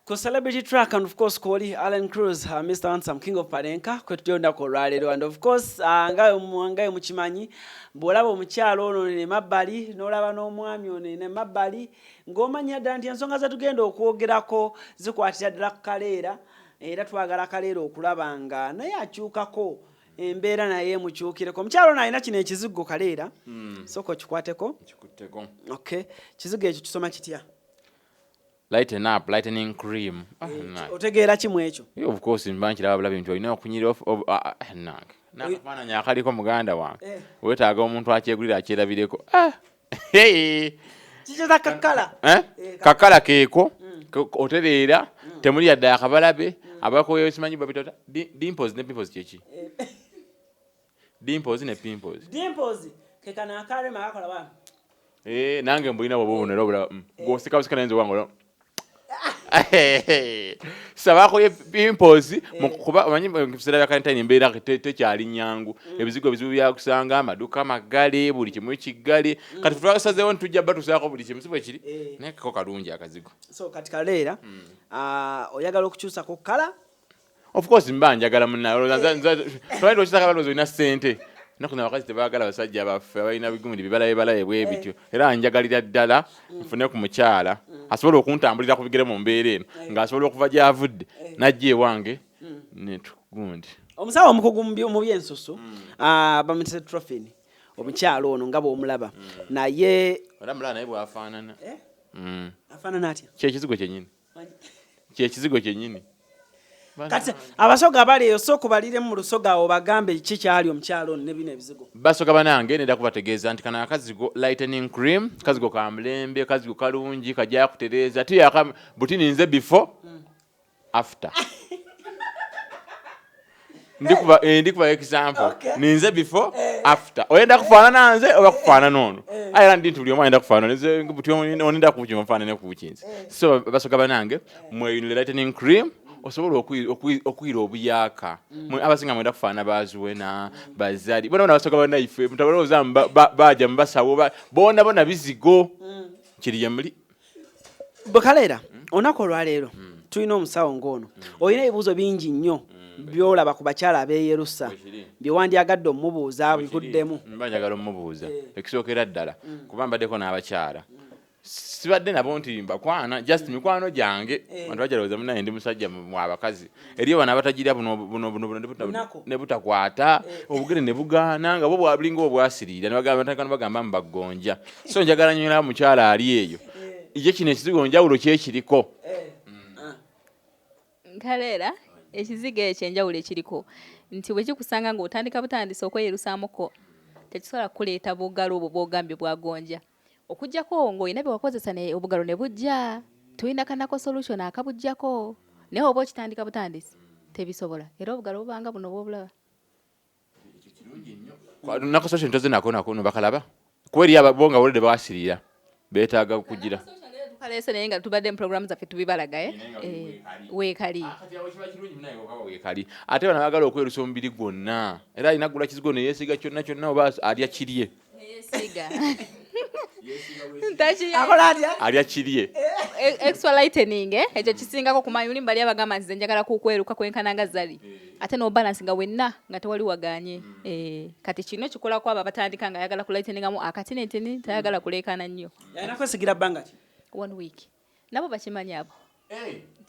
Ku celebrity track and of course koli Alan Cruz, Mr. Handsome King of Parenka kwetujonda ko lwalero and of course ngayo mukimanyi bwolaba omukyalo ono ne mabbali n'olaba n'omwami ono ne mabbali ng'omanya ddala nti ensonga zetugenda okwogerako zikwatira ddala ku Kaleera era twagala Kaleera okulaba nga naye akyukako embeera naye mukyukireko omukyalo ono alina kino ekizigo Kaleera soko kikwateko kikutteko okay kizigo ekyo kisoma kitya lighten up, lightening cream. Otegeera kimu ekyo? Of course mbanchira abalabe bintu olina okunyira off nakafaananya akaliko muganda wange wetaaga omuntu akyegulira akyerabireko kikyeza kakala kakala keeko otereera temuli yadde akabalabe abakoyo simanyi babitota dimples ne pimples kyeki dimples ne pimples kekana akarema akola ba nange mbulina bwobubonera obula gosika nenze wango sabakoye pimples mukuba manyi mukisera ya quarantine embeera tekyali nyangu ebizigo byakusanga amaduka magale buli kimu kigale kati twasazeewo ntujja batusako buli kimu sibwe kiri nekako kalungi akazigo so kati Kaleera oyagala okukyusa ko kala of course mbanjagala munna twali tukisaka balozo ina sente nakuna wakazi tebagala basajja baffe abalina bigundi bibalaye bwe bityo era njagalira ddala nfune ku mukyala asobola okuntambulira ku bigere mu mbeera eno ng'asobola okuva gy'avudde najja ewange netugundi omusawo omukugu mu byensusu bamutese Trophy omukyalo ono nga bw'omulaba naye era mulaba naye bw'afaanana afaanana atya kyekizigo kyennyini kati abasoga bali eyo so kubalire mu lusoga awo bagambe kikyali omukyalo ne bino ebizigo basoga banange nenda kubategeeza nti kana akazigo lightening cream kazigo ka mulembe kazigo kalungi kajja kutereeza tiyaka butini nze before after ndikuba example ninze before after oyenda kufaanana nze oba kufaanana ono ayira ndi ntuli omwe ayenda kufaanana nze buti onenda kukyuma mfaanane kukinze so basoga banange mwe lightening cream osobola okwira obuyaka abasinga mwenda kufaana bazuwena bazali bona basoka banaife mutabaloza baja mbasawo bona bizigo kiri yamuli Kaleera onako lwaleero tulina omusawo ngono olina ebibuuzo bingi nnyo byolaba ku bakyala abeeyerusa byewandyagadde omubuuza bikuddemu mbanjagala omubuuza ekisookera ddala kuba mbaddeko n'abakyala sibadde nabo nti mbakwana just mikwano gyange abantu bajalowooza munaye ndi musajja mu abakazi eriyo bano abatagira buno ne butakwata obugere ne bugaana nga bo bwabulinga obwasiriira ne bagamba mbagonja so njagala nyola mukyala ali eyo ye kino ekizigo njawulo kyekiriko Kaleera ekizigo ekyenjawulo ekiriko nti bwe kikusanga ng'otandika butandisa okweyerusaamuko tekisobola kuleeta bugalo obwo bwogambye bwagonja okujjako ng'olina bye wakozesa obugalo ne bujja tulina kanako solution akabujjako naye oba okitandika butandisi tebisobola era obugalo bubanga buno bwobulaba nako solution toze nako bakalaba kweri abo nga bolede bawasirira beetaaga kugira tukalese naye nga tubadde mu programu zaffe tubibalaga weekali ate bana bagala okwerusa omubiri gwonna era alina gula kizigo ne yeesiga kyonna oba alya kirye alya kirye extra lightening ekyo kisingako kumanya bali abagamba nze njagala kukweruka kwenkananga zali ate no balance nga wenna nga tewali waganye kati kino kikolako abo batandika nga ayagala ku lighteningamu akatinetini tayagala kulekana nnyo yana kwesigira bbanga ki 1 week nabo bakimanya abo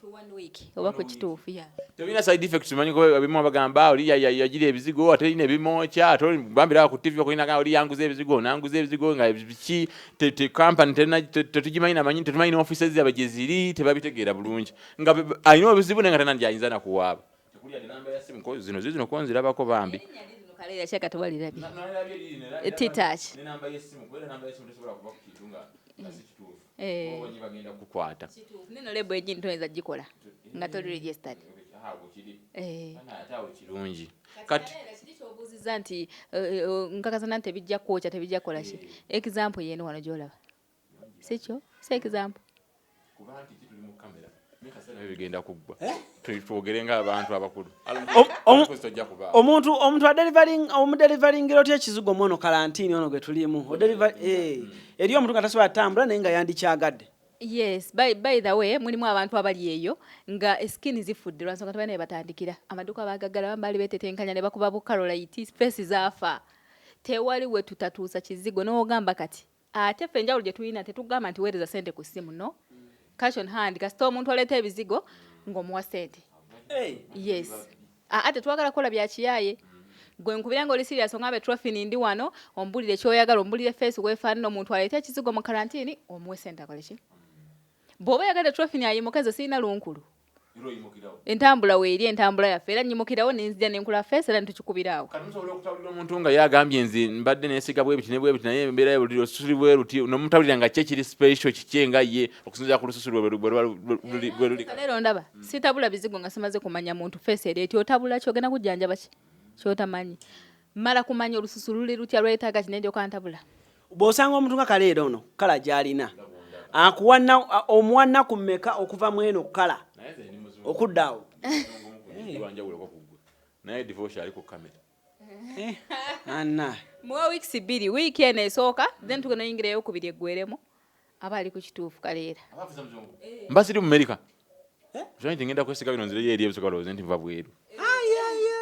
1 week oba ku kituufu ya tebina side effects manyi ko abimu abagamba oli yagira ebizigo ate ine bimocha ate bambira ku TV ko ina oli yanguze ebizigo nanguze ebizigo nga biki te company tetujimanyina manyi tetumanyi offices zabageziri tebabitegeera bulungi nga ayino ebizibu nenga tena njayinza na kuwaba tekuli ade namba ya simu ko zino konzirabako bambi Kaleera cheka tewalirabi titach ne namba ya simu ko namba ya simu tesobola kuba kukitunga obonyi bagenda kukwata neno lebo ejini toyinza gikola nga toli registered atawo kirungi kati kyobuuziza nti nkakasana nti tebijja kwocha tebijja kola ki example yeno wano gyolaba sikyo si example kuba nti tuli mu kamera mikasana bigenda kuggwa tuogerenga abantu abakulu omuntu adelivering otya ekizigo omwono kalantini ono gwe tulimu eri omuntu nga tasobola tambula naye nga yandikyagadde Yes, by the way, mulimu abantu abali eyo nga skin zifudde lwansonga tebane batandikira. Amaduka bagagala bambali betetenkanya ne bakuba bukalolite space zafa. Tewali we tutatuusa kizigo n'ogamba kati. Ate ffe enjawulo gye tulina tetugamba nti weereza sente ku ssimu no. Cash on hand kasita omuntu aleeta ebizigo ng'omuwa sente. Yes. Ate twagala kola bya kiyaye. Gwe nkubira ngo oli serious ongabe trophy ndi wano ombulire kyoyagala ombulire face wefaanana omuntu aleeta ekizigo mu karantini omuwe sente akoleki. Bwoba yagala trophy ni ayimukaze sina lunkulu. Entambula weeri entambula yaffe era nyimukirawo nenzija nenkula face era ntukikubirawo. Kati musobola okutawulira omuntu nga yagambye nze mbadde neesiga bwe biti ne bwe biti naye embeera y'obuliri osusuli bwe ruti n'omutawulira nga kiri special kikyenga ye okusinziira ku lususuli bwe luli. Leero ndaba sitabula bizigo nga simaze kumanya muntu face eri eti otabula kyogenda kujjanjaba ki kyotamanyi mala kumanya olususu luli lutya lwetaaga kinende okantabula. Bw'osanga omuntu nga Kaleero ono kala gy'alina akuwanna omuwanna ku mmeka okuva mu eno kala okuddawo naye divorce ali ku kamera anna muwa weeks 2 wiiki eno esooka then tugenda oyingira eyokubiri eggweremu aba ali ku kituufu Kaleera mba siri mu America kyonyi tingenda kwesiga bino nzire yeri ebisoka looze nti nva bweru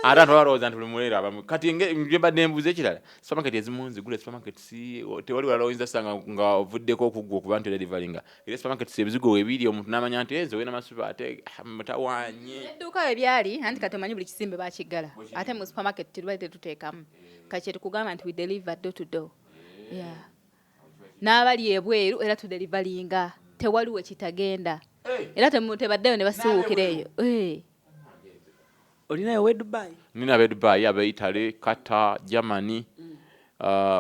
ate ate balowooza nti buli muleero abamu kati nge mbadde mbuuza ekirala supermarket ezimu nzigula supermarket si tewali walala oyinza sanga nga ovuddeko okuggwa okuba nti delivaringa era supermarket si ebizigo weebiri omuntu n'amanya nti enze wena masupa ate mutawanye edduuka we byali anti kati omanyi buli kisimbe bakiggala ate mu supermarket tetubaali tetuteekamu kati kyetukugamba nti we deliver door to door n'abali ebweru era tudelivaringa tewali we kitagenda era tebaddeyo ne basiwuukira eyo olinayo we Dubai? Nina be Dubai, abe Italy, Qatar, Germany,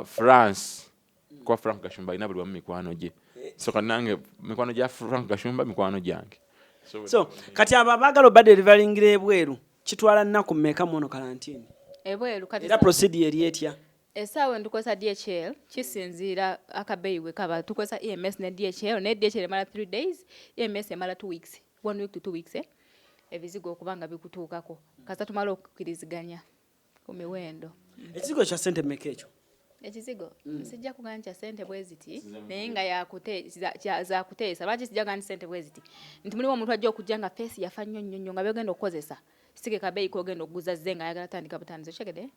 France. Kwa Frank Gashumba ina buli wamu mikwano gye. So kanange mikwano gya Frank Gashumba mikwano gyange. So kati aba bagalo ba delivering ebweru kitwala nnaku mmeka muno karantini? Ebweru kati era procedure eri etya? Esaawa ndukosa DHL kisinziira akabeeyi we kaba tukosa EMS ne DHL ne DHL mala 3 days EMS mala 2 weeks 1 week to 2 weeks ebizigo okubanga bikutuukako kasa tumala okukiriziganya ku miwendo. Ekizigo kya sente mmeka ekyo? Ekizigo sijja kuganya kya sente bweziti naye nga za kuteesa lwaki sijja kuganya sente bweziti nti mulimu omuntu ajja okujja nga face yafa nnyo nga byogenda okukozesa sige kabeeyi kogenda okuguza zze nga ayagala tandika butandizo kyegede.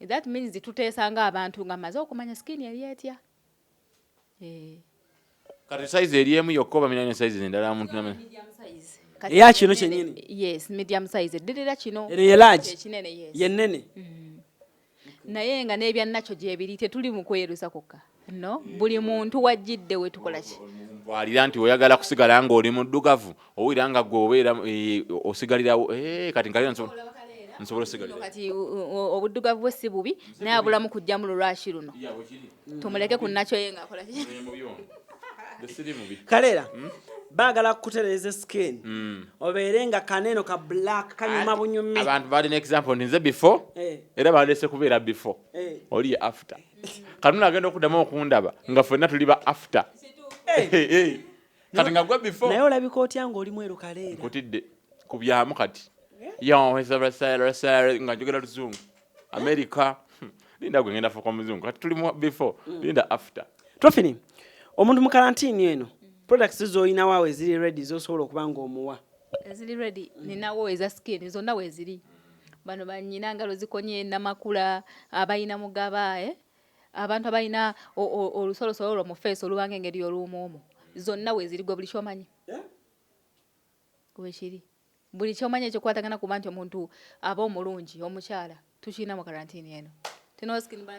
That means tuteesa nga abantu nga maze okumanya skin eri etya. Kati size eri emu yokka oba mirina size endala omuntu namanya? Eya kino kyennyini? Yes, medium size. Eddirira kino ye large? Ekinene, yes. Ye nnene? Naye nga n'ebya nakyo gyebiri tetuli mu kwerusa kokka. No, buli muntu wajjidde we tukola ki? Walira nti oyagala kusigala nga oli muddugavu owulira nga gwe obeera osigalirawo kati nkalira nsobola osigalira. Kati obuddugavu bwe si bubi naye abulamu kujja mu lulwashi luno. Tumuleke ku nakyo ye ng'akola ki? Kaleera baagala kukutereeza skin obeere nga kaneno ka black kanyuma bunyumi. Abantu balina example nze before era balese kubeera before oli after kanuna agenda okuddamu okundaba nga ffenna tuli ba after kati nga gwe before naye olabika otya ng'oli mweru Kaleera nkutidde ku byamu kati nga njogera luzungu America linda gwe ngenda fuuka omuzungu kati tuli before linda after. Trophy omuntu mu karantini eno products z'olina waawe ziri ready z'osobola okuba ng'omuwa? Ziri ready ninawo eza skin zonna weeziri bano banyina ngalo zikonye namakula abayina mugaba abantu abayina olusolosolo lwo mu face olubange engeri oluumuumu zonna weeziri gwe buli kyomanyi wekiri buli kyomanyi ekyo kwatagana kuba nti omuntu aba omulungi omukyala tukirina mu karantini eno.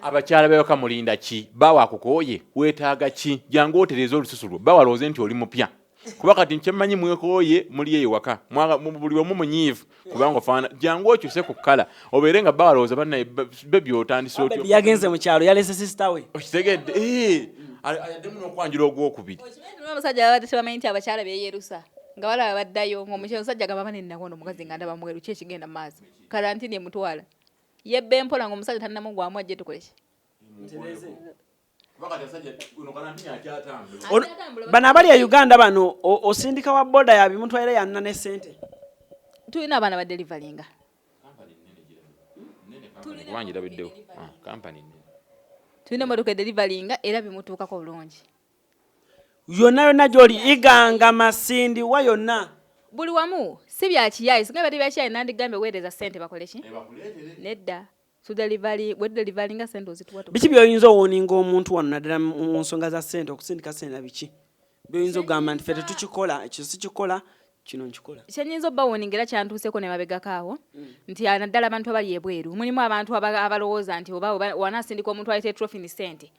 Abakyala beyoka mulinda ki bawa akukooye weetaaga ki jangu otereza olususu lwo bawalooze nti oli mupya kuba kati nkyemmanyi mwekooye muli eyo waka buli omu munyiivu kubanga ofaana jangu okyuse ku kkala obeere nga bawalooza bannaye bebi otandise otyo yagenze mu kyalo yalese sisita we okitegedde ayadde muno okwanjula ogwokubiri. Omusajja abadde tebamanyi nti abakyala beeyerusa nga balaba baddayo ng'omusajja gamba bane nnakondo omukazi nga ndaba mweru ki ekigenda mu maaso karantini emutwala yebbe mpola ng'omusajja tannamugwamu ajje tukole ki? Bano abali ya Uganda bano osindika wa boda ya bimutwalira yanna ne sente. Tulina abaana ba delivaringa. Tulina emmotoka edelivaringa era bimutuukako bulungi. yonna gy'oli iganga masindi wa yonna buli wamu si bya kiyayi singa bali bya kiyayi nandigambye weereza ssente bakole ki nedda bwe delivaringa ssente ozituwa biki by'oyinza owooninga omuntu wano naddala mu nsonga za ssente okusindika ssente na biki by'oyinza okugamba nti ffe tetukikola ekyo sikikola kino nkikola kyenyinza obbawooninga era kyantuuseko ne mabegakaawo nti naddala abantu abali ebweru mulimu abantu abalowooza nti oba wanaasindika omuntu ayita etrofini ssente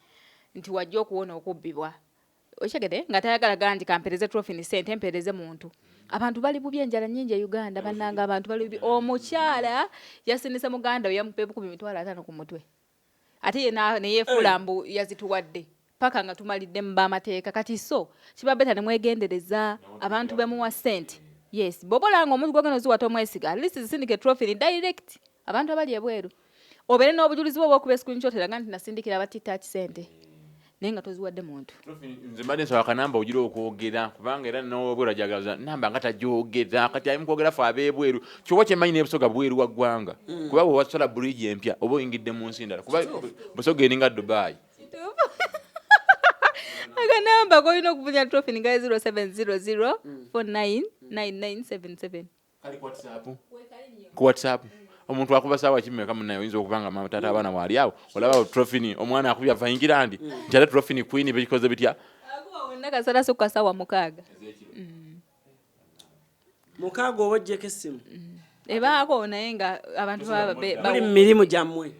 nti wajja okuwona okubbibwa okitegedde nga tayagala nti kampereze trofini ssente empereze muntu abantu bali bubi enjala nnyingi e Uganda bannanga abantu bali bubi omukyala yasindise muganda we yamupa $50,000 ku mutwe ate ye neyeefuula mbu yazituwadde paka nga tumalidde mu b'amateeka kati so kiba beta ne mwegendereza abantu bemuwa ssente yes bobolanga omuntu gwogenda oziwata omwesiga at least zisindike trofini direct abantu abali ebweru obeere n'obujulizi bwo bw'okuba screenshot eraga nti nasindikira abatita ssente naye nga toziwadde muntu nze mbadde nsaba kanamba ogira okwogera kubanga era n'obweru ajagaza namba nga tajogera kati alimu kwogera fe ab'ebweru kyoba kyemmanyi n'ebusoga bweru wa ggwanga kuba bwe wasala bridge empya oba oyingidde mu nsi ndala kuba busoga eringa Dubai akanamba kolina okuvunya trofini nga 0700 499977 kali ku WhatsApp omuntu akuba sawa kimeka munayo oyinza okubanga mama tata abaana waali awo olaba trofini omwana akubya vayingira nti ate trofini queen bikoze bitya wonna kasala sokka sawa mukaaga mukaaga oba ojjeko essimu ebaako naye nga abantu bali mu mirimu gyammwe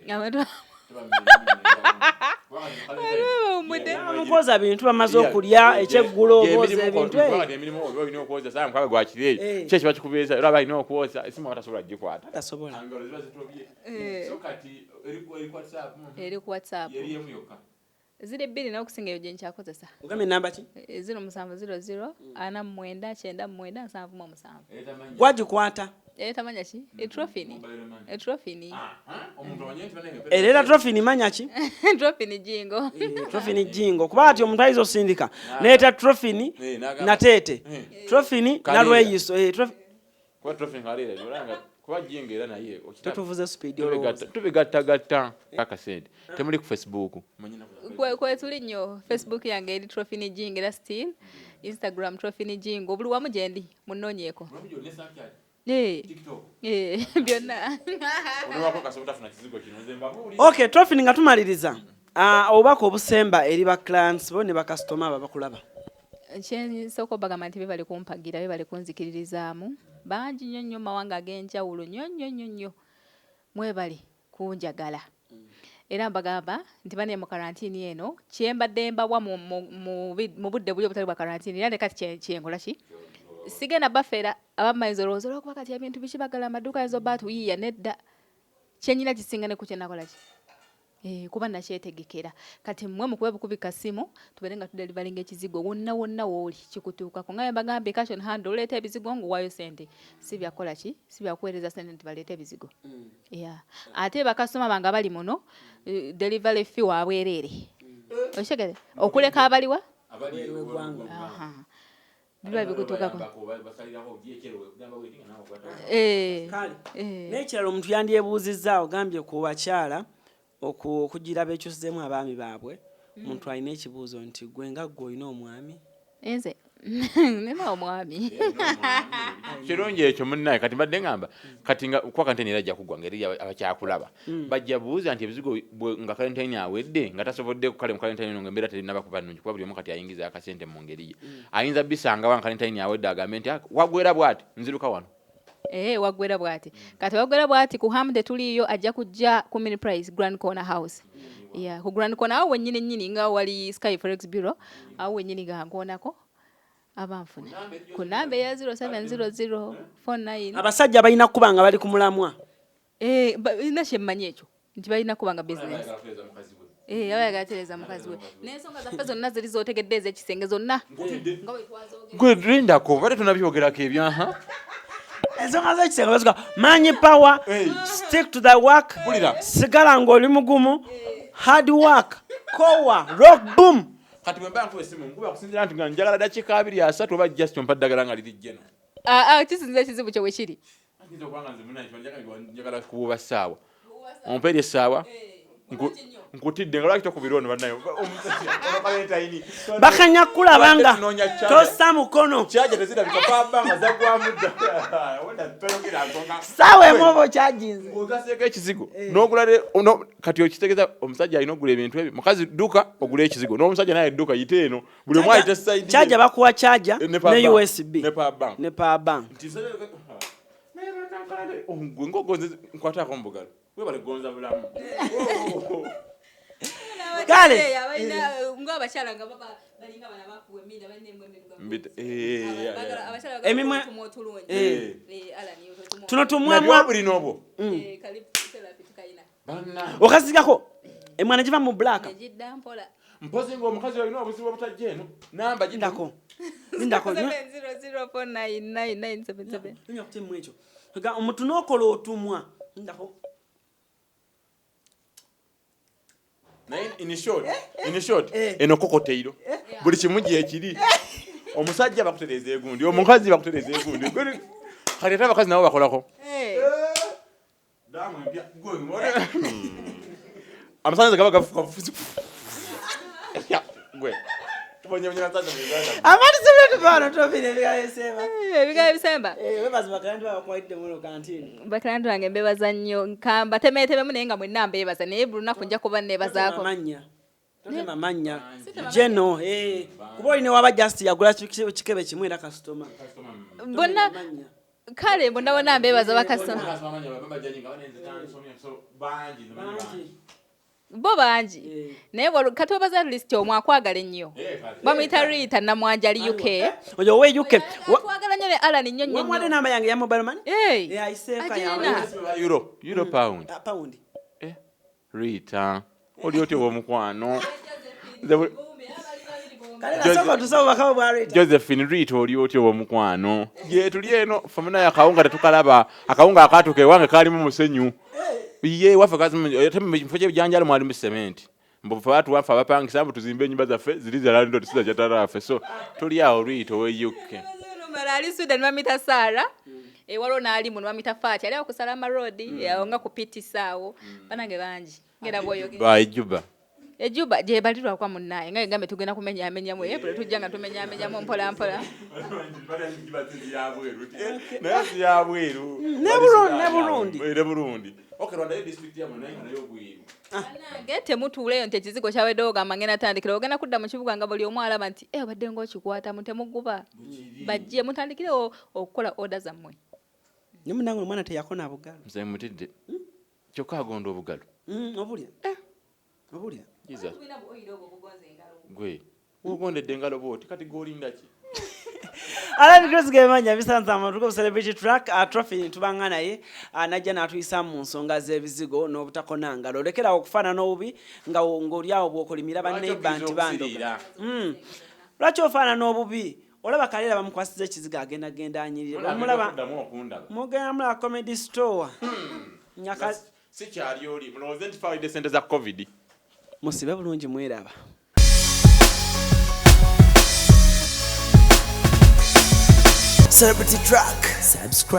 mukoza bintu bamaze okulya ekyeggulo oboza ebintu emirimu oba olina okwoza saa mukaaga gwakireeyo ki ekiba kikubeeza era aba alina okwoza esimu atasobola gikwata tasobola eri ku WhatsApp ziri bbiri n'okusinga eyo gye nkyakozesa ogambye enamba ki 0700 4999 gwagikwata tamanya ki etrofini era trofini manya ki trofini jingo trofini jingo kuba ati omuntu ayinza osindika neeta trofini nateete trofini nalweyiso tetuvuze speed tubigattagatta akasente temuli ku Facebook kwe tuli nnyo Facebook yange eri trofini jingo era still Instagram trofini jingo buli wamu gyendi munoonyeeko byonna okay trofini nga tumaliriza obubaka obusemba eri ba clients bo ne bakasitoma ababakulaba kyensooka obbagamba nti bebali kumpagira bebali kunzikiririzaamu bangi nnyo nnyo mawanga ag'enjawulo nnyo mwebali kunjagala era mbagamba nti bane mu karantini eno kyembadde mbawa mu budde buli obutali bwa karantini era ne kati kyenkola ki sigenda bafera abamayinza olowooza olwokuba kati ebintu bikibagala amaduuka ayinza obba atuyiiya nedda kyenyina kisinga ne ku kyenakola ki kuba nakyetegekera kati mmwe mukuba bukubika ssimu tubeere nga tudelivalinga ekizigo wonna wooli kikutuukako nga mbagambye cash on hand oleeta ebizigo ng'owaayo ssente si byakola ki si byakuweereza ssente nti baleeta ebizigo ate bakasitoma bange bali muno delivery fee wabwereere okitegere okuleka abaliwa biba bikutuukako n'ekirala omuntu yandyebuuzizza ogambye ku bakyala okugira bekyusizeemu abaami baabwe omuntu alina ekibuuzo nti gwe nga gwe olina omwami nze nina omwami kirungi ekyo munnaye kati mbadde ngamba kati nga kuba kanteni era ajja kuggwa ngeri abakyakulaba bajja buuza nti ebizigo nga kalenteni awedde nga tasobodde kale mu kalenteni eno ngaembeera terinaba kuba nnungi kuba buli omu kati ayingiza akasente mu ngeri ye ayinza bisangawo nga kalenteni awedde agambe nti wagwera bw'ati nziruka wano waggwera bw'ati kati waggwera bw'ati ku Hamde tuliyo ajja kujja ku Mini Price Grand Corner House ku Grand Corner awo wennyini nga wali Sky Forex Bureau awo wennyini gankoonako abanfune ku namba eya 070049 abasajja balina kuba nga bali ku mulamwa ina kyemmanyi ekyo nti balina kuba nga business abayagala tereza mukazi we n'ensonga zaffe zonna ziri zootegedde ez'ekisenge zonna gwe lindako bade tunabyogerako ebyo ensonga z'ekisenge baziga manyi power stick to the work sigala ng'oli mugumu hard work kowa rock boom kati bwe mba nkuwa essimu nkuba kusinzira nti nga njagala dakiika 2-3 oba just ompa ddagala nga liri jjeno kisinzira ekizibu kye bwe kiri njagala kubuuba ssaawa ompeeri essaawa nkutidde nga lwaki tokubira ono bannayo bakanya kulabanga tossa mukono kyaja tezirabika pabanga zagwamudda sawa emobo kyajinze ogaseeko ekizigo n'ogula kati okitegeeza omusajja alina okugula ebintu ebyo mukazi dduka ogula ekizigo n'omusajja naye edduka yite eno buli omu ayita saidi kyaja bakuwa kyaja ne USB ne power bank gwe ng'ogonze nkwataako mu bugalo webale gonza bulamu kale ng'abakyala nga balinga bana bakuwa emida emimwe tuno tumwamwa bulina obwo okazigako emwana giva mu black mpozi ng'omukazi olina obuzibu obutajja eno namba gindako 00499977 ekyo omuntu n'okola otumwa ndako naye in short eno kokoteiro buli kimu gyekiri omusajja bakutereza egundi omukazi bakutereza egundi kati ate abakazi nabo bakolako amasanza gaba gafuzi gwe amati sebetubano tobire ebigaye bisemba webazi bakalandi bakwaidde muno kantini bakalandi wange mbebaza nnyo nkamba temeetebemu naye nga mwenna mbeebaza naye buli lunaku nja kuba neebazaako totema mannya jeno kuba olina waba just yagula kikebe kimu era kasitoma bonna kale bonna bonna mbeebaza bakasitoma bo bangi naye kati obaza list omwe akwagala ennyo bamuyita Rita Namwanja ali UK oyo owe UK twagala nnyo ne Alan nnyo nnyo wamwade namba yange ya mobile money ayiseeka euro pound Rita oli otyo omukwano Josephine Rita oli otyo omukwano ye tuli eno famuna ya kawunga tetukalaba akawunga akatuke wange kalimu musenyu ye wafa kazi mfoje byanjalo mwali mu cement mbofu watu wafa bapangisa mbu tuzimbe enyumba zaffe ziri za lando tisiza jatarafe so tuli awo Rita we UK ali Sweden mamita Sara walo naali mu mamita Fati ali okusala road yaonga kupitisawo banange bangi ngera boyo ba Ejuba je balirwa kwa munnaye nga ngambe tugenda kumenya amenya mu April tujjanga tumenya amenya mu mpola mpola ne Burundi okay Rwanda district ya munnaye nayo bwiru ngete mutuuleyo nti ekizigo kyabadde ogamba ngena tandikira ogenda kudda mu kibuga nga bali omwalaba nti badde ng'okikwata mutemuguba bajje mutandikire okukola order zammwe ne munange omwana teyakona bugalo mzee mutidde kyokka agonda obugalo obulya Jesus gwe ugondedde engalo bwoti kati golinda ki Alan Cross gemanya bisanza amatuko celebrity track trophy tubanga naye najja natuyisa mu nsonga z'ebizigo n'obutakona ngalo lekera okufana n'obubi nga ng'olyawo bw'okolimira banneiba nti bandoga lwaki ofana n'obubi olaba kalera bamukwasiza ekizigo agenda anyirira omulaba mugenda mula comedy store nyaka si kyali oli mulowooze nti fawidde sente za covid musibe bulungi mweraba Celebrity Track. Subscribe.